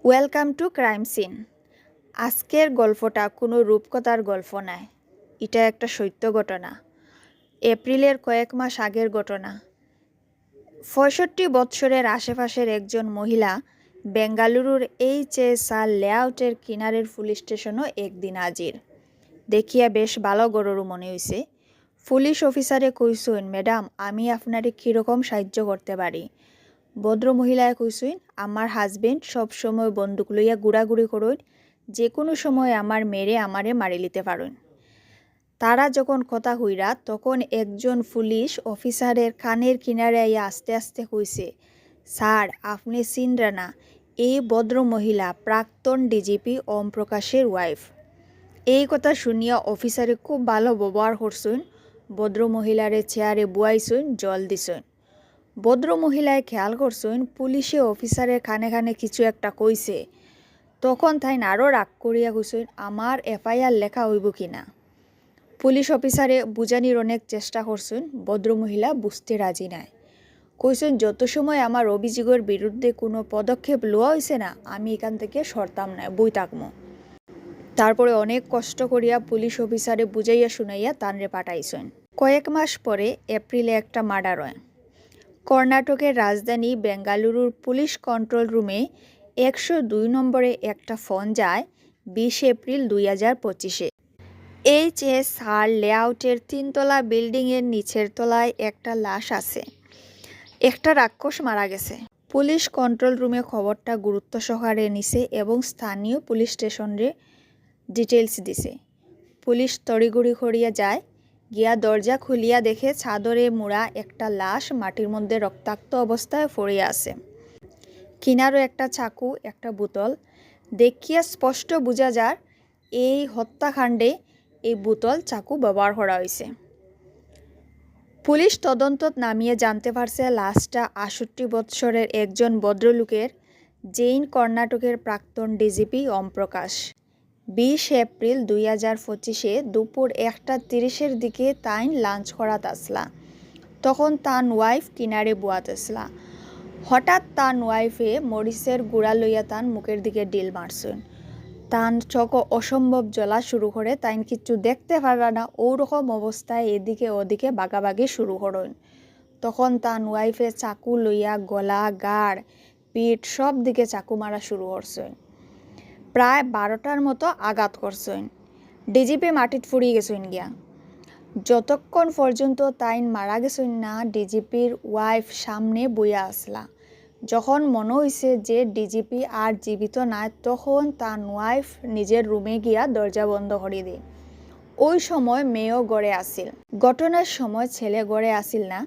Welcome to crime scene. আজকের গল্পটা কোনো রূপকথার গল্প নয়, এটা একটা সত্য ঘটনা। এপ্রিলের কয়েক মাস আগের ঘটনা। ৬৫ বৎসরের আশেপাশের একজন মহিলা বেঙ্গালুরুর এইচএসআর লেআউটের কিনারের পুলিশ স্টেশনও একদিন হাজির। দেখিয়া বেশ ভালো গরুরও মনে হইছে। পুলিশ অফিসারে কইসুন, ম্যাডাম আমি আপনারে কীরকম সাহায্য করতে পারি? ভদ্র মহিলায় কইসুন, আমার হাজবেন্ড সবসময় বন্দুক লইয়া ঘুরাঘুরি করুন, যে কোনো সময় আমার মেরে আমারে মারি লিতে পারুন। তারা যখন কথা হইরা তখন একজন পুলিশ অফিসারের কানের কিনারে আইয়া আস্তে আস্তে কইছে, স্যার আপনি চিনরা না, এই ভদ্র মহিলা প্রাক্তন ডিজিপি ওম প্রকাশের ওয়াইফ। এই কথা শুনিয়া অফিসারে খুব ভালো ব্যবহার করছুন, ভদ্র মহিলারে চেয়ারে বুয়াইছুন, জল দিছুন। ভদ্র মহিলায় খেয়াল করছুন পুলিশে অফিসারের কানে কানে কিছু একটা কইছে। তখন তাই আরও রাগ করিয়া কইছুন, আমার এফআইআর লেখা হইব কিনা। পুলিশ অফিসারে বুঝানির অনেক চেষ্টা করছুন, ভদ্রমহিলা বুঝতে রাজি নাই। কইছুন, যত সময় আমার অভিযোগের বিরুদ্ধে কোনো পদক্ষেপ লওয়া হয়েছে না, আমি এখান থেকে সরতাম না, বই থাকমো। তারপরে অনেক কষ্ট করিয়া পুলিশ অফিসারে বুঝাইয়া শুনাইয়া তানরে পাঠাইছেন। কয়েক মাস পরে এপ্রিলে একটা মার্ডার হয়। কর্ণাটকের রাজধানী বেঙ্গালুরুর পুলিশ কন্ট্রোল রুমে ১০২ নম্বরে একটা ফোন যায় ২০ এপ্রিল ২০২৫-এ। এইচএসআর লেআউটের ৩তলা বিল্ডিংয়ের নিচের তলায় একটা লাশ আছে। একটা রাক্ষস মারা গেছে। পুলিশ কন্ট্রোল রুমে খবরটা গুরুত্ব সহকারে নিছে এবং স্থানীয় পুলিশ স্টেশনে ডিটেলস দিছে। পুলিশ তড়িঘড়ি করিয়া যায়, গিয়া দরজা খুলিয়া দেখে চাদরে মুড়া একটা লাশ মাটির মধ্যে রক্তাক্ত অবস্থায় পড়িয়া আছে। কিনারও একটা চাকু, একটা বোতল। দেখিয়া স্পষ্ট বোঝা যায় এই হত্যাকাণ্ডে এই বোতল চাকু ব্যবহার করা হয়েছে। পুলিশ তদন্তত নামিয়ে জানতে পারছে লাশটা ৬৮ বৎসরের একজন ভদ্রলোকের, জৈন কর্ণাটকের প্রাক্তন ডিজিপি ওম প্রকাশ। ২০ এপ্রিল ২০২৫-এ দুপুর ১টা ৩০-এর দিকে তাইন লাঞ্চ করাত আসলা। তখন তান ওয়াইফ কিনারে বুয়াত আসলা। হঠাৎ তান ওয়াইফে মরিচের গুঁড়া লইয়া তান মুখের দিকে ডিল মারছেন। তান চোখ অসম্ভব জ্বলা শুরু করে, তাইন কিচ্ছু দেখতে পারা না, ওরকম অবস্থায় এদিকে ওদিকে বাগাবাগি শুরু করেন। তখন তান ওয়াইফে চাকু লইয়া গলা, গাড়, পিঠ সব দিকে চাকু মারা শুরু করছেন। প্রায় ১২টার মতো আঘাত করছেন। ডিজিপি মাটিত ফুরিয়ে গেছেন গিয়া। যতক্ষণ পর্যন্ত তাইন মারা গেছেন না, ডিজিপির ওয়াইফ সামনে বইয়া আসলা। যখন মনে হয়েছে যে ডিজিপি আর জীবিত নাই, তখন তার ওয়াইফ নিজের রুমে গিয়া দরজা বন্ধ করে দেয়। ওই সময় মেয়েও গড়ে আসিল। ঘটনার সময় ছেলে গড়ে আসিল না।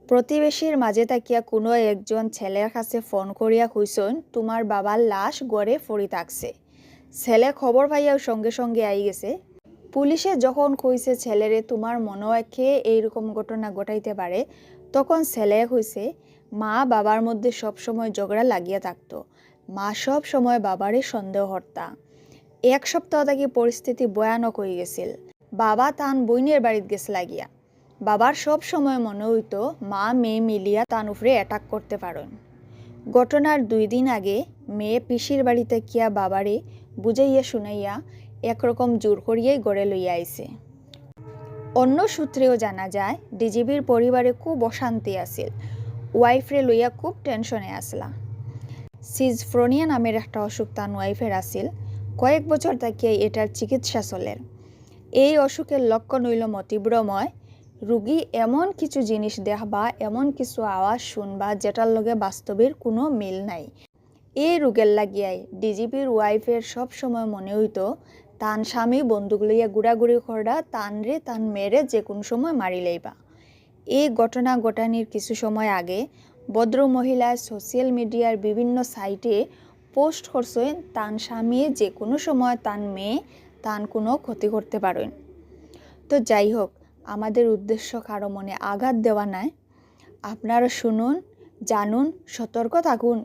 প্রতিবেশীর মাঝে তাকিয়া কোনো একজন ছেলের কাছে ফোন করিয়া কইসন, তোমার বাবার লাশ গড়ে পড়ি থাকছে। ছেলে খবর পাইয়াও সঙ্গে সঙ্গে আই গেছে। পুলিশে যখন কইছে ছেলেরে, তোমার মনে হয় কে এইরকম ঘটনা ঘটাইতে পারে, তখন ছেলে কইছে, মা বাবার মধ্যে সবসময় ঝগড়া লাগিয়া থাকতো, মা সব সময় বাবারে সন্দেহ হরতা। ১ সপ্তাহ থেকে পরিস্থিতি ভয়ানক হয়ে গেছিল। বাবা তান বইনের বাড়িত গেছে লাগিয়া। বাবার সব সময় মনে হইতো মা মেয়ে মিলিয়া তান উপরে অ্যাটাক করতে পারেন। ঘটনার ২ দিন আগে মেয়ে পিসির বাড়িতে কিয়া বাবারে বুঝাইয়া শুনাইয়া একরকম জোর করিয়াই গড়ে লইয়া আইছে। অন্য সূত্রেও জানা যায় ডিজিপির পরিবারে খুব অশান্তি আছিল। ওয়াইফরে লইয়া খুব টেনশনে আসলা। সিজফ্রোনিয়া নামের একটা অসুখ তান ওয়াইফের আছিল। কয়েক বছর থাকিয়া এটার চিকিৎসা চলের। এই অসুখের লক্ষণ হইল মতিভ্রময়। রুগী এমন কিছু জিনিস দেখবা, এমন কিছু আওয়াজ শুনবা যেটার লগে বাস্তবের কোনো মিল নাই। এই রোগের লাগিয়াই ডিজিপির ওয়াইফের সব সময় মনে হইতো তান স্বামী বন্দুক লইয়া ঘুরাঘুরি করা, তানরে তান মেরে যে কোনো সময় মারি লইবা। এই ঘটনা ঘটানির কিছু সময় আগে ভদ্র মহিলায় সোশ্যাল মিডিয়ার বিভিন্ন সাইটে পোস্ট করছেন তান স্বামী যে কোনো সময় তান মেয়ে তান কোনো ক্ষতি করতে পারেন। তো যাই হোক, আমাদের উদ্দেশ্য কারো মনে আঘাত দেওয়া নয়। আপনারা শুনুন, জানুন, সতর্ক থাকুন।